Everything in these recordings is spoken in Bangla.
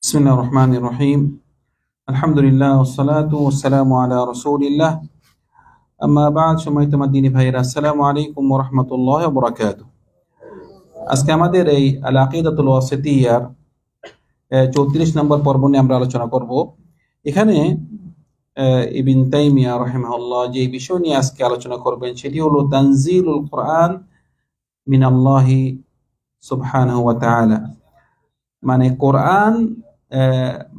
বিসমিল্লাহির রহমানির রহিম। আলহামদুলিল্লাহ ওয়াসসালাতু ওয়াসসালামু আলা রাসূলিল্লাহ। আম্মা বা'দ। সম্মানিত দিনী ভাইরা, আসসালামু আলাইকুম ওয়া রাহমাতুল্লাহি ওয়া বারাকাতুহু। আজকে আমাদের এই আল আকিদাতুল ওয়াসিতিয়্যার 34 নম্বর পর্ব নিয়ে আমরা আলোচনা করব। এখানে ইবনে তাইমিয়া রাহিমাহুল্লাহ যে বিষয় নিয়ে আজকে আলোচনা করবেন সেটি হলো তানজিলুল কোরআন মিনাল্লাহি সুবহানাহু ওয়া তাআলা।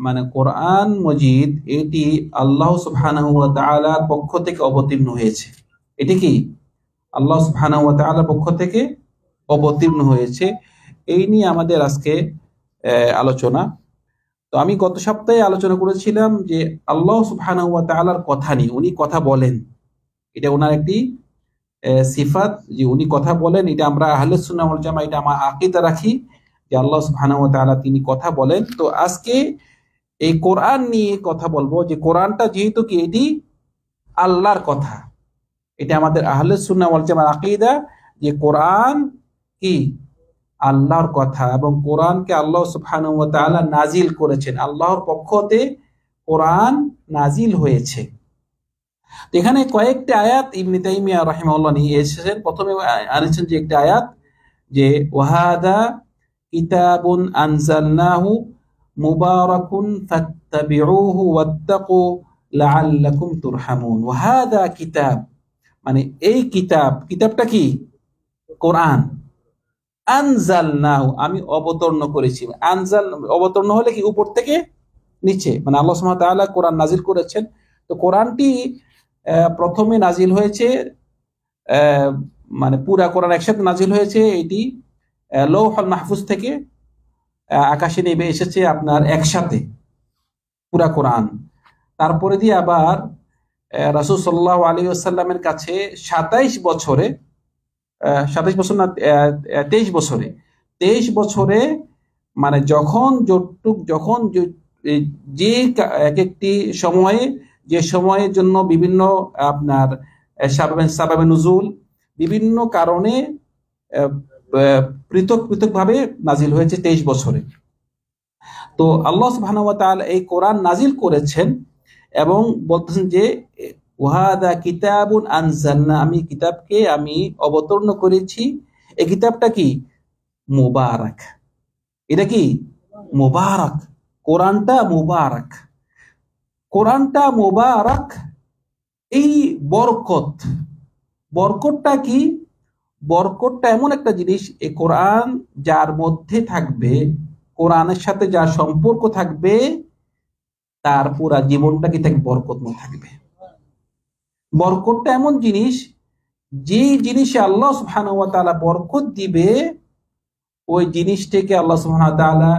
মানে কোরআন মজিদ এটি আল্লাহ সুবহানাহু ওয়া তাআলার পক্ষ থেকে অবতীর্ণ হয়েছে। এটি কি আল্লাহ সুবহানাহু ওয়া তাআলার পক্ষ থেকে অবতীর্ণ হয়েছে। এই নিয়ে আমাদের আজকে আলোচনা। তো আমি গত সপ্তাহে আলোচনা করেছিলাম যে আল্লাহ সুবহানাহু ওয়া তাআলার কথা নিয়ে, উনি কথা বলেন, এটা ওনার একটি সিফাত যে উনি কথা বলেন। এটা আমরা আহলে সুন্নাহ ওয়াল জামাআহ এটা আমরা আকীদা রাখি যে আল্লাহ সুবহানাহু ওয়া তাআলা তিনি কথা বলেন। তো আজকে এই কোরআন নিয়ে কথা বলবো যে কোরআনটা যেহেতু কি এটি আল্লাহর কথা, এটা আমাদের আহলে সুন্নাহ ওয়াল জামাআহ আকীদা যে কোরআন কি আল্লাহর কথা এবং কোরআনকে আল্লাহ সুবহানাহু ওয়া তাআলা নাজিল করেছেন, আল্লাহর পক্ষ হতে কোরআন নাজিল হয়েছে। তো এখানে কয়েকটি আয়াত ইবনে তাইমিয়া রাহিমাহুল্লাহ নিয়ে এসেছেন। প্রথমে আনেছেন যে একটি আয়াত যে ওয়াহাদা কিতাবুন আনজালনাহু মুবারাকুন ফাত্তাবিউহু ওয়াত্তাকু লাআল্লাকুম তুরহামুন। ওয়াহাদা কিতাব মানে এই কিতাবটা কি কোরআন। আনজালনাহু আমি অবতরণ করেছি। অবতরণ হলে কি উপর থেকে নিচে, মানে আল্লাহ সুবহানাহু ওয়া তাআলা কোরআন নাজিল করেছেন। তো কোরআনটি প্রথমে নাজিল হয়েছে, মানে পুরা কোরআন একসাথে নাজিল হয়েছে এটি লৌহুল মাহফুজ থেকে আকাশে নেমে এসেছে আপনার একসাথে পুরা কোরআন। তারপরে দিয়ে আবার রাসূল সাল্লাল্লাহু আলাইহি ওয়াসাল্লামের কাছে 27 বছরে 23 বছরে মানে যখন যে এক একটি সময়ে যে সময়ের জন্য বিভিন্ন আপনার সাবাবে নুজুল বিভিন্ন কারণে পৃথক ভাবে নাজিল হয়েছে 23 বছরে। তো আল্লাহ সুবহানাহু ওয়া তাআলা এই কোরআন নাজিল করেছেন এবং বলতেছেন যে ওয়াহাদা কিতাবুন আনজালনা, আমি কিতাবকে আমি অবতীর্ণ করেছি। এই কিতাবটা কি মুবারাক। এটা কি মুবারাক, কোরআনটা মুবারাক। এই বরকতটা কি? বরকতটা এমন একটা জিনিস, এই কোরআন যার মধ্যে থাকবে, কোরআনের সাথে যার সম্পর্ক থাকবে, তার পুরা জীবনটা কি থাকবে বরকতময় থাকবে। বরকতটা এমন জিনিস, যে জিনিসে আল্লাহ সুবহানাহু ওয়া তাআলা বরকত দিবে ওই জিনিসটাকে আল্লাহ সুবহানাহু ওয়া তাআলা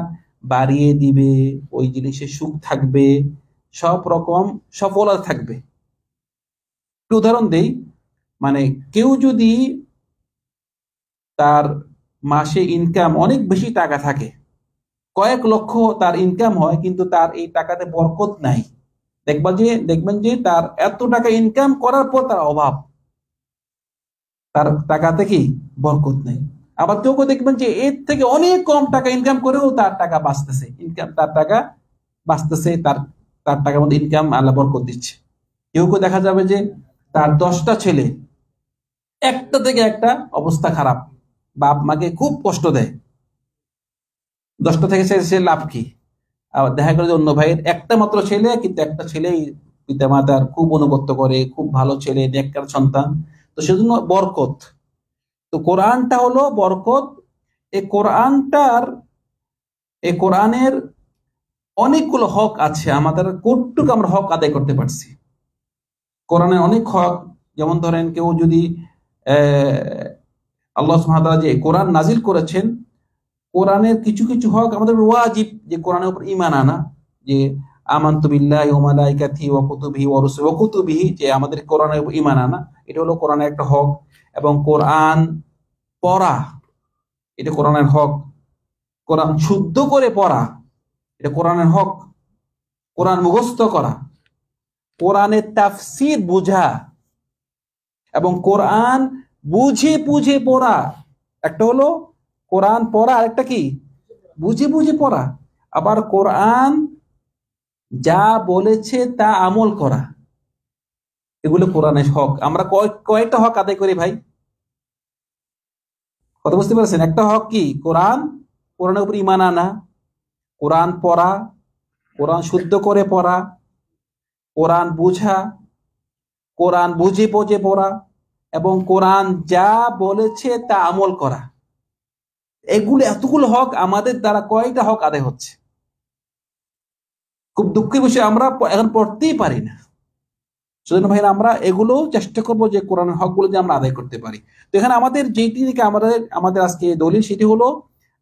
বাড়িয়ে দিবে, ওই জিনিসে সুখ থাকবে, সব রকম সফলতা থাকবে। উদাহরণ দেই, মানে কেউ যদি তার মাসে ইনকাম অনেক বেশি টাকা থাকে, কয়েক লক্ষ তার ইনকাম হয়, কিন্তু তার এই টাকাতে বরকত নাই। দেখবেন যে তার এত টাকা ইনকাম করার পর তার অভাব, তার টাকাতে কি বরকত নেই। আবার কেউ দেখবেন যে এর থেকে অনেক কম টাকা ইনকাম করেও তার টাকা বাঁচতেছে, তার টাকার মধ্যে ইনকাম আল্লাহ বরকত দিচ্ছে। কেউ দেখা যাবে যে তার 10টা ছেলে, একটা থেকে একটা অবস্থা খারাপ, বাপ মাকে খুব কষ্ট দেয়, 10টা থেকে সে লাভ কি? আবার দেখা গেল যে অন্য ভাইয়ের একটা মাত্র ছেলে, কিন্তু একটা ছেলেই পিতা মাতার খুব অনুগত্য করে, খুব ভালো ছেলে, নেককার সন্তান। তো সেজন্য বরকত। তো কোরআনটা হলো বরকত। এই কোরআনের অনেকগুলো হক আছে, আমাদের কতটুকু আমরা হক আদায় করতে পারছি। কোরআনের অনেক হক, যেমন ধরেন কেউ যদি আল্লাহ সুবহানাহু ওয়া তাআলা যে কোরআন নাজিল করেছেন, কোরআনের কিছু হক আমাদের ওয়াজিব, যে কোরআনের উপর ঈমান আনা, যে আমানতু বিল্লাহি ওয়া মালাইকাতিহি ওয়া কুতুবিহি ওয়া রুসুলিহি ওয়া কুতুবিহি, যে আমাদের কোরআনের উপর ঈমান আনা, এটা হলো কোরআনের একটা হক। এবং কোরআন পড়া, এটা কোরআনের হক। কোরআন শুদ্ধ করে পড়া, এটা কোরআনের হক। কোরআন মুখস্থ করা, কোরআনের তাফসীর বোঝা এবং কোরআন বুঝে পড়া। একটা হলো কোরআন পড়া, আরেকটা কি বুঝে পড়া। আবার কোরআন যা বলেছে তা আমল করা, এগুলো কোরআনের হক। আমরা কয়েকটা হক আদায় করি ভাই, কথা বুঝতে পারছেন? একটা হক কি? কোরআনের উপর ঈমান আনা, কোরআন পড়া, কোরআন শুদ্ধ করে পড়া, কোরআন বুঝা, কোরআন বুঝে বুঝে পড়া, এবং কোরআন যা বলেছে তা আমল করা। এতগুলো হক আমাদের দ্বারা কয়টা হক আদায় হচ্ছে? খুব দুঃখের বিষয়, আমরা এখন পড়তেই পারি না। সেজন্য ভাই আমরা এগুলো চেষ্টা করবো যে কোরআনের হকগুলো যে আমরা আদায় করতে পারি। তো এখানে আমাদের যেটি থেকে আমাদের আজকে দলিল, সেটি হলো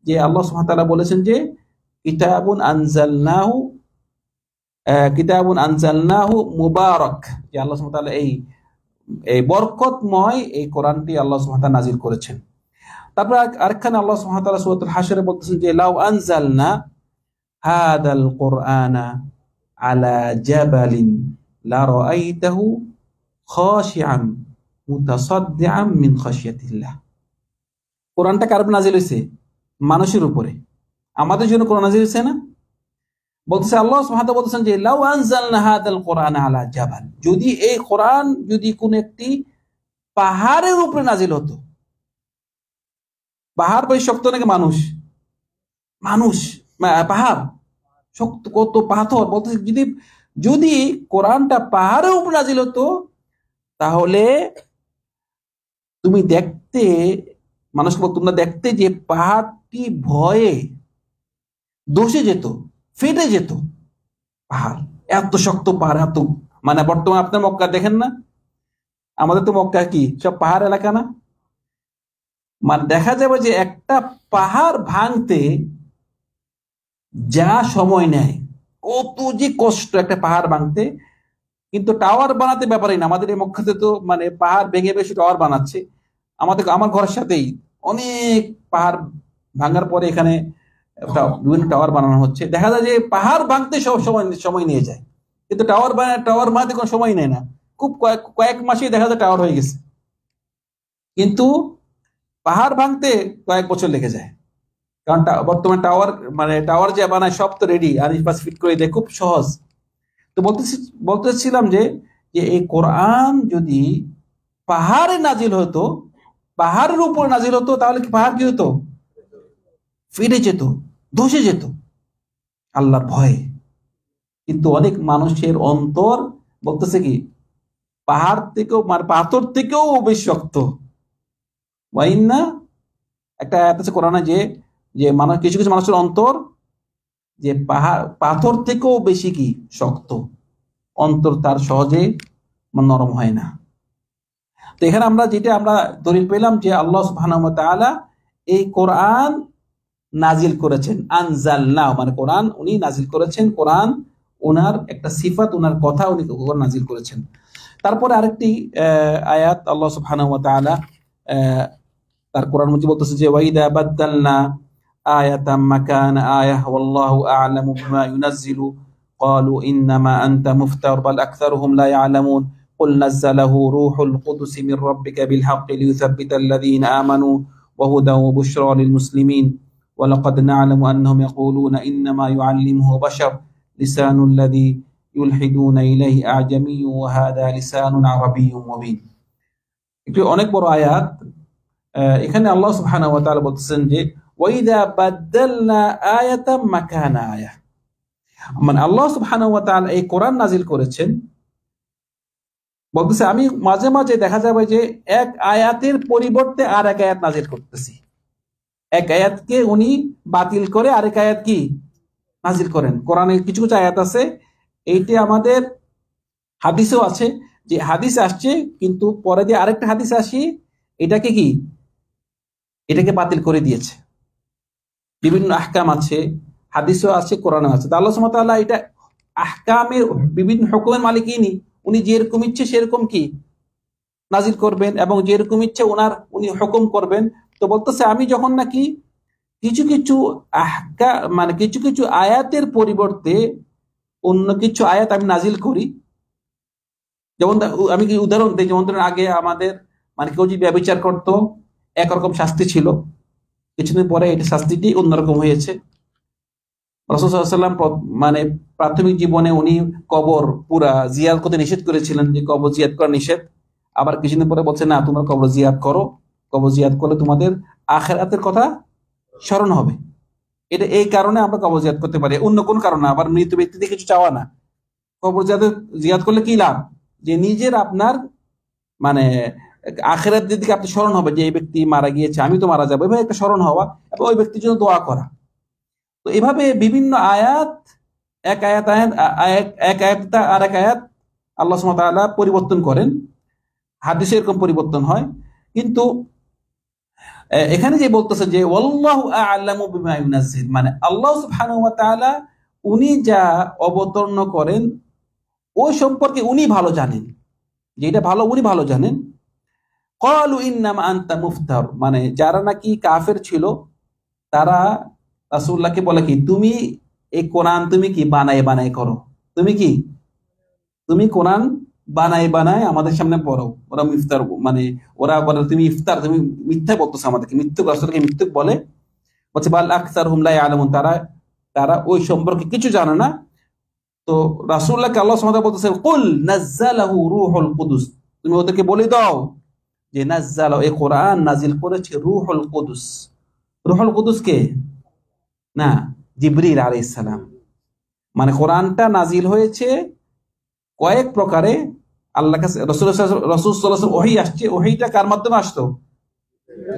যে আল্লাহ সুবহানাহু ওয়া তাআলা বলেছেন যে কিতাবুন আনজালনাহু মুবারাক, যে আল্লাহ সুবহানাহু ওয়া তাআলা এই বরকতময় এই কোরআনটি আল্লাহ সুবহানাহু ওয়া তাআলা নাজিল করেছেন। তারপর আরেকখানে আল্লাহ সুবহানাহু ওয়া তাআলা সূরাতুল হাশরে বলতেছেন যে লাউ আনজালনা হাদাল কুরআনা আলা জাবালিন লা রাআইতাহু খাশিআন মুতাসাদ্দিআন মিন খাশিয়াতিল্লাহ। কোরআনটা কার উপর নাজিল হয়েছে? মানুষের উপরে। আমাদের জন্য কোরআন নাজিল হয়েছে না? বলতেছে আল্লাহ সুবহানাহু ওয়া তাআলা বলতেছেন যে লাউ আনজালনা হাদাল কুরআনা আলা জাবাল, যদি এই কোরআন যদি কোন একটি পাহাড়ের উপরে নাজিল হতো। পাহাড় বেশ শক্ত নাকি মানুষ? পাহাড় শক্ত, কত পাথর। বলতেছে যদি কোরআনটা পাহাড়ের উপর নাজিল হতো, তাহলে তুমি দেখতে, মানুষকে তোমরা দেখতে যে পাহাড়টি ভয়ে ধসে যেত, ফেটে যেত। পাহাড় এত শক্ত, পাহাড় এত, মানে বর্তমানে আপনার মক্কা দেখেন না, আমাদের তো মক্কা কি সব পাহাড় এলাকা না? মানে দেখা যাবে যে একটা পাহাড় ভাঙতে যা সময় নেয়, কত যে কষ্ট একটা পাহাড় ভাঙতে। কিন্তু টাওয়ার বানাতে ব্যাপারই না, আমাদের এই মক্কাতে তো মানে পাহাড় ভেঙে বেশি টাওয়ার বানাচ্ছে। আমার ঘরের সাথেই অনেক পাহাড় ভাঙার পরে এখানে বিভিন্ন টাওয়ার বানানো হচ্ছে। দেখা যায় যে পাহাড় ভাঙতে সব সময় নিয়ে যায়, কিন্তু টাওয়ার বানাতে কোনো সময় নেয় না। খুব কয়েক মাসেই দেখা যায় টাওয়ার হয়ে গেছে, কিন্তু পাহাড় ভাঙতে কয়েক বছর লেগে যায়। কারণ বর্তমানে টাওয়ার যে বানায় সব তো রেডি, আর ফিট করে দেয়, খুব সহজ। তো বলতেছিলাম যে এই কোরআন যদি পাহাড়ে নাজিল হতো, পাহাড়ের উপর নাজিল হতো, তাহলে কি পাহাড় কি হতো? ফেটে যেত, ধসে যেত আল্লাহর ভয়ে। কিন্তু অনেক মানুষের অন্তর বলতেছে কি পাহাড় থেকেও, মানে পাথর থেকেও বেশি শক্ত। ওয়াইন্না একটা আয়াত আছে কোরআনে যে মানুষ, কিছু কিছু মানুষের অন্তর যে পাথর থেকেও বেশি কি শক্ত, অন্তর তার সহজে নরম হয় না। তো এখানে আমরা দলিল পেলাম যে আল্লাহ সুবহানাহু ওয়া তাআলা এই কোরআন নাজিল করেছেন। আনজালনা মানে কোরআন উনি নাজিল করেছেন, কোরআন ওনার একটা সিফাত, ওনার কথা উনি নাজিল করেছেন। তারপরে আরেকটি আয়াত আল্লাহ সুবহানাহু ওয়া তাআলা তার কোরআন মধ্যে বলতেছে যে ওয়াইদা বাদদালনা আয়াতাম মাকানা আয়াহ ওয়াল্লাহু আ'লামু বিমা ইউনাজ্জিলু ক্বালু ইন্নামা আনতা মুফতার বাল আকসারুহুম লা ইয়ালামুন কুল নাযালাহু রূহুল কুদুস মির রাব্বিকা বিল হাক্কি লিয়ুসাব্বিতাল্লাযীনা আমানু ওয়া হুদান ওয়া বুশরা লিল মুসলিমিন ওয়া লাকাদ না'লামু আন্নাহুম ইয়াকুলুনা ইন্নামা ইউআল্লিমুহু বাশার লিসানুল্লাযী ইউলহিদুনা ইলাইহি আ'জামিয়্যুন ওয়া হাযা লিসানুন আরাবিয়্যুন মুবিন। একটি অনেক বড় আয়াত। এখানে আল্লাহ সুবহানাহু ওয়া তাআলা বলতেছেন যে ওয়াইদা বাদদালনা আয়াতাম মাকানা আয়াহ, মানে আল্লাহ সুবহানাহু ওয়া তাআলা এই কোরআন নাজিল করেছেন। বলতেছে আমি মাঝে মাঝে দেখা যাবে যে এক আয়াতের পরিবর্তে আর এক আয়াত নাজিল করতেছি, এক আয়াতকে উনি বাতিল করে আরেক আয়াত কি নাজিল করেন। কোরআনে কিছু কিছু আয়াত আছে, এইটি আমাদের হাদিসেও আছে, যে হাদিস আসছে কিন্তু পরে দিয়ে আরেকটা হাদিস আসি এটাকে বাতিল করে দিয়েছে। বিভিন্ন আহকাম আছে, হাদিসও আছে, কোরআনও আছে। আল্লাহ সুবহানাহু ওয়া তাআলা এটা আহকামের বিভিন্ন হুকুমের মালিক ইনি, উনি যেরকম ইচ্ছে সেরকম কি নাজিল করবেন, এবং যেরকম ইচ্ছে উনি হুকুম করবেন। তো বলতেছে আমি যখন নাকি কিছু কিছু মানে কিছু কিছু আয়াতের পরিবর্তে অন্য কিছু আয়াত আমি নাজিল করি, যেমন আমি কি উদাহরণ দিই, যেমন ধরেন আগে আমাদের মানে কেউ যদি ব্যভিচার করতো একরকম শাস্তি ছিল, কিছুদিন পরে এটা শাস্তিটি অন্যরকম হয়েছে। রাসূল সাল্লাল্লাহু আলাইহি ওয়াসাল্লাম মানে প্রাথমিক জীবনে উনি কবর পুরা জিয়ারত করতে নিষেধ করেছিলেন, যে কবর জিয়ারত করা নিষেধ। আবার কিছুদিন পরে বলছে না, তোমরা কবর জিয়ারত করো, কবর জিয়ারত করলে তোমাদের আখিরাতের কথা স্মরণ হবে। এটা এই কারণে আমরা কবর জিয়ারত করতে পারি, অন্য কোন কারণে। আবার মৃত ব্যক্তিতে কিছু চাওয়া না। কবর জিয়ারত করলে কি লাভ, যে নিজের আপনার মানে আখিরাতের দিকে আপনি স্মরণ হবে, যে এই ব্যক্তি মারা গিয়েছে, আমি তো মারা যাবো, এভাবে একটা স্মরণ হওয়া এবং ওই ব্যক্তির জন্য দোয়া করা। তো এভাবে বিভিন্ন আয়াত, এক আয়াত আর এক আয়াত আল্লাহ সুবহানাহু ওয়া তাআলা পরিবর্তন করেন। হাদিসে এরকম পরিবর্তন হয়। কিন্তু এখানে যে বলতেছে যে ওয়াল্লাহু আ'লামু বিমা ইউনাজ্জিল, মানে আল্লাহ সুবহানাহু ওয়া তাআলা উনি যা অবতরণ করেন ওই সম্পর্কে উনি ভালো জানেন, যেটা ভালো উনি ভালো জানেন। ক্বালু ইন্নামা আনতা মুফতার, মানে যারা নাকি কাফের ছিল তারা রাসূলুল্লাহকে বলে কি, তুমি এই কোরআন তুমি কি বানায় বানায় করো, তুমি কোরআন বানায় বানায় আমাদের সামনে পড়ো। ওরা ইফতার, মানে ওরা বলে তুমি ইফতার, তুমি মিথ্যা বলতেছো আমাদেরকে, মিথ্যুক, রাসূলকে মিথ্যুক বলে। বলছে বাল আকসারহুম লা ইয়ালামুন, তারা ওই সম্পর্কে কিছু জানে না। তো রাসূলুল্লাহকে আল্লাহ সুবহানাহু ওয়া তাআলা বলতেছেন কুল নাযালাহু রূহুল কুদুস, তুমি ওদেরকে বলে দাও যে নাযালা, এই কোরআন নাজিল করেছে রূহুল কুদুস। রূহুল কুদুস কে? না, জিবরিল আলাইহিস সালাম। মানে কোরআনটা নাজিল হয়েছে কয়েক প্রকারে। আল্লাহ কাছে রাসূল সাল্লাল্লাহু আলাইহি ওয়াসাল্লাম ওহী আসছে, ওহীটা কার মাধ্যমে আসতো?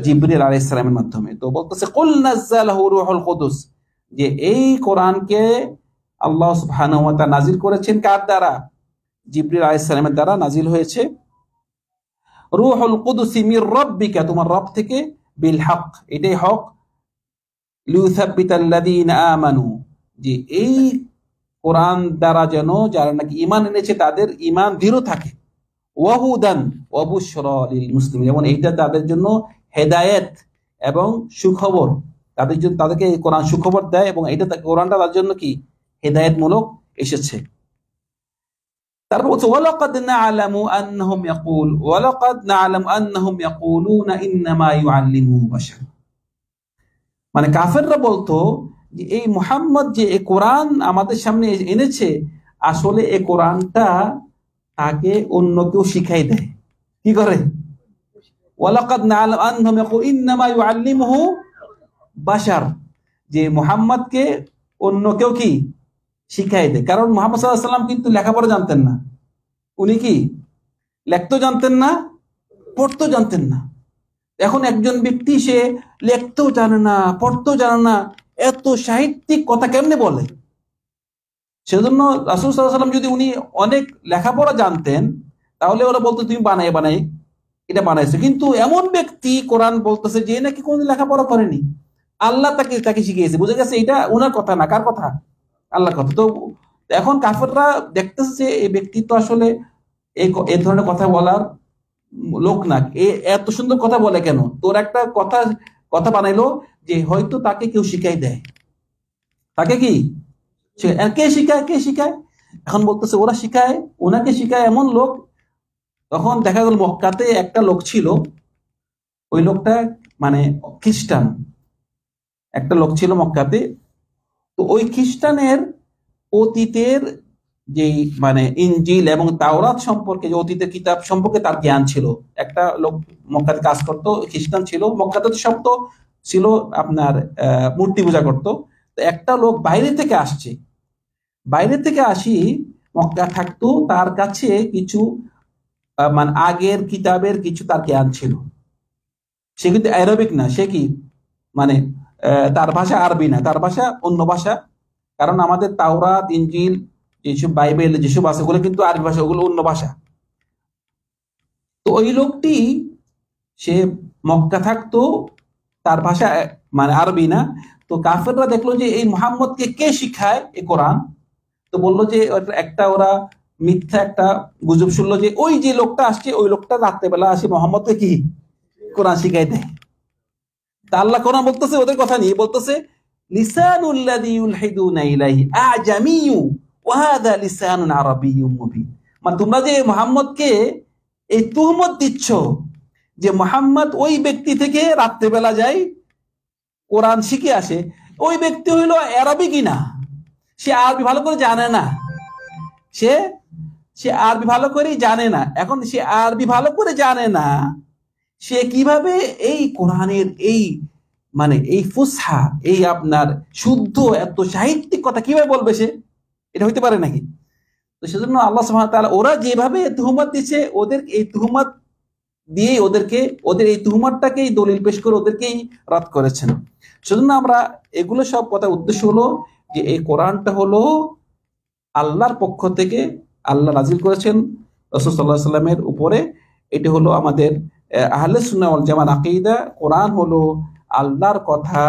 জিবরিল আলাইহিস সালামের মাধ্যমে। তো বলতেছে কুল নাযালাহু রূহুল কুদুস, যে এই কোরআনকে আল্লাহ সুবহানাহু ওয়া তাআলা নাজিল করেছেন কার দ্বারা? জিবরিল আলাইহিস সালামের দ্বারা নাজিল হয়েছে। রূহুল কুদুস মির রাব্বিকা, তোমার রব থেকে, বিল হক, এটাই হক, লিউসাব্বিতাল্লাযীনা আমানু, যে এই কোরআন দ্বারা যেন যারা নাকি ঈমান এনেছে তাদের ঈমান দৃঢ় থাকে। ওয়াহুদান ওয়া বুশরা লিল মুসলিমিন, যেমন এইটা তাদের জন্য হেদায়েত এবং সুখবর, তাদের জন্য, তাদেরকে এই কোরআন সুখবর দেয়, এবং এটা কোরআনটা তাদের জন্য কি হেদায়েতমূলক এসেছে। তারপর বলছে ওয়ালাকাদ না'লামু আন্নাহুম ইয়াকুলুনা ইন্নামা ইউআল্লিমুহু বাশার, মানে কাফেররা বলতো যে এই মুহাম্মদ যে এই কোরআন আমাদের সামনে এনেছে, আসলে এই কোরআনটা তাকে অন্য কেউ শিখাই দেয়। কি করে? ওয়ালাকাদ না'লামু আন্নাহুম ইয়াকুলুনা ইন্নামা ইউআল্লিমুহু বাশার, যে মুহাম্মদকে অন্য কেউ কি শিখাই দেয়। কারণ মুহাম্মদ সাল্লাল্লাহু আলাইহি ওয়াসাল্লাম কিন্তু লেখাপড়া জানতেন না। উনি কি লিখতেও জানতেন না, পড়তেও জানতেন না। এখন একজন ব্যক্তি সে লিখতেও জানে না, পড়তেও জানে না, এত সাহিত্যিক কথা কেমনে বলে? সেজন্য রাসূল সাল্লাল্লাহু আলাইহি ওয়াসাল্লাম যদি উনি অনেক লেখাপড়া জানতেন, তাহলে ওরা বলতো তুমি বানায় বানায় এটা বানাইছো। কিন্তু এমন ব্যক্তি কোরআন বলতেছে যে নাকি কোন লেখাপড়া করেনি, আল্লাহ তাকে শিখিয়েছে। বুঝে গেছে এটা ওনার কথা না, কার কথা? আল্লাহর কথা। তো এখন কাফেররা দেখতেছে যে এই ব্যক্তি তো আসলে এই ধরনের কথা বলার লোক না, এত সুন্দর কথা বলে কেন? তোর একটা কথা বানাইলো যে হয়তো তাকে কেউ শিখাই দেয়। তাকে কি কে শিখায়? এখন বলতেছে ওরা শিখায়, ওনাকে শিখায় এমন লোক। তখন দেখা গেল মক্কাতে একটা লোক ছিল, ওই লোকটা মানে খ্রিস্টান, একটা লোক ছিল মক্কাতে। তো ওই খ্রিস্টানের অতীতের যে মানে ইনজিল এবং তাওরাত সম্পর্কে, যে অতীতের কিতাব সম্পর্কে তার জ্ঞান ছিল। একটা লোক মক্কাতে কাজ করতো, খ্রিস্টান ছিল। মক্কাতে তো সব তো ছিল আপনার মূর্তি পূজা করতো। তো একটা লোক বাইরে থেকে আসি মক্কা থাকতো, তার কাছে কিছু মানে আগের কিতাবের কিছু তার জ্ঞান ছিল। সে কিন্তু অ্যারাবিক না, সে কি মানে তার ভাষা আরবি না, তার ভাষা অন্য ভাষা। কারণ আমাদের তাওরাত, ইনজিল, যেসব বাইবেল যেসব আছে ওগুলো কিন্তু আরবি ভাষা, ওগুলো অন্য ভাষা। তো ওই লোকটি সে মক্কা থাকতো, তার ভাষা মানে আরবি না। তো কাফেররা দেখলো যে এই মুহাম্মদকে কে শিখায় এই কোরআন। তো বললো যে একটা ওরা মিথ্যা একটা গুজব শুনলো যে ওই যে লোকটা আসছে, ওই লোকটা রাত্রেবেলা আসে মুহাম্মদকে কি কোরআন শিখাই দেয়। তা আল্লাহ কোরআন বলতেছে, ওদের কথা নিয়ে বলতেছে লিসানুল্লাযী ইউলহিদুনা ইলাইহি আজামিয়্যু ওয়া হাযা লিসানুন আরাবিয়্যুম মুবিন। মানে তোমরা যে মুহাম্মদকে এই তুহমত দিচ্ছ যে মুহাম্মদ ওই ব্যক্তি থেকে রাত্রেবেলা যায় কোরআন শিখে আসে, ওই ব্যক্তি হইল আরবি কিনা, সে আরবি ভালো করে জানে না, সে সে আরবি ভালো করেই জানে না। এখন সে আরবি ভালো করে জানে না, সে কিভাবে এই কোরআনের এই মানে এই ফুসহা, এই আপনার শুদ্ধ এত সাহিত্যিক কথা কিভাবে বলবে সে? এটা হইতে পারে নাকি? তো সেজন্য আল্লাহ সুবহানাহু ওয়া তাআলা ওরা যেভাবে তুহমত দিচ্ছে, ওদের এই তুহমত দিয়ে ওদের এই তুহমতটাকেই দলিল পেশ করে ওদেরকেই রদ করেছেন। সেজন্য আমরা এগুলো সব কথা উদ্দেশ্য হলো যে এই কোরআনটা হলো আল্লাহর পক্ষ থেকে, আল্লাহ নাজিল করেছেন রাসূল সাল্লাল্লাহু আলাইহি সাল্লামের উপরে। এটি হলো আমাদের আহলে সুন্নাহ ওয়াল জামাত আকীদা। কোরআন হলো আল্লাহর কথা,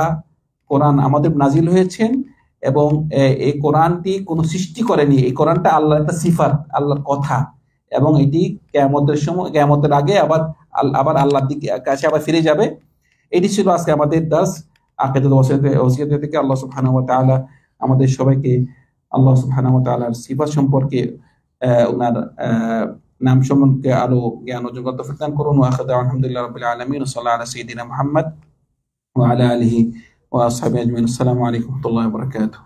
কোরআন আমাদের নাজিল হয়েছেন এবং এই কোরআনটি কোনো সৃষ্টি করেনি। এই কোরআনটা আল্লাহর একটা সিফাত, আল্লাহর কথা, এবং এটি কিয়ামতের সময়, কিয়ামতের আগে আবার আল্লাহর দিকে কাছে আবার ফিরে যাবে। এটি ছিল আজকে আমাদের দার্স আকীদাতুল ওয়াসিয়াত থেকে। আল্লাহ সুবহানাহু ওয়া তাআলা আমাদের সবাইকে আল্লাহ সুবহানাহু ওয়া তাআলার সিফাত সম্পর্কে, ওনার নাম সম্পর্কে আরো জ্ঞান অর্জন করতে তৌফিক দান করুন। ওয়া আখিরু আলহামদুলিল্লাহি রাব্বিল আলামিন, সাল্লাল্লাহু আলা সাইয়্যিদিনা মুহাম্মদ ওয়া আলা আলিহি ওয়া আসহাবিহি আজমাইন। আসসালামু আলাইকুম ওয়া রাহমাতুল্লাহি ওয়া বারাকাতুহু।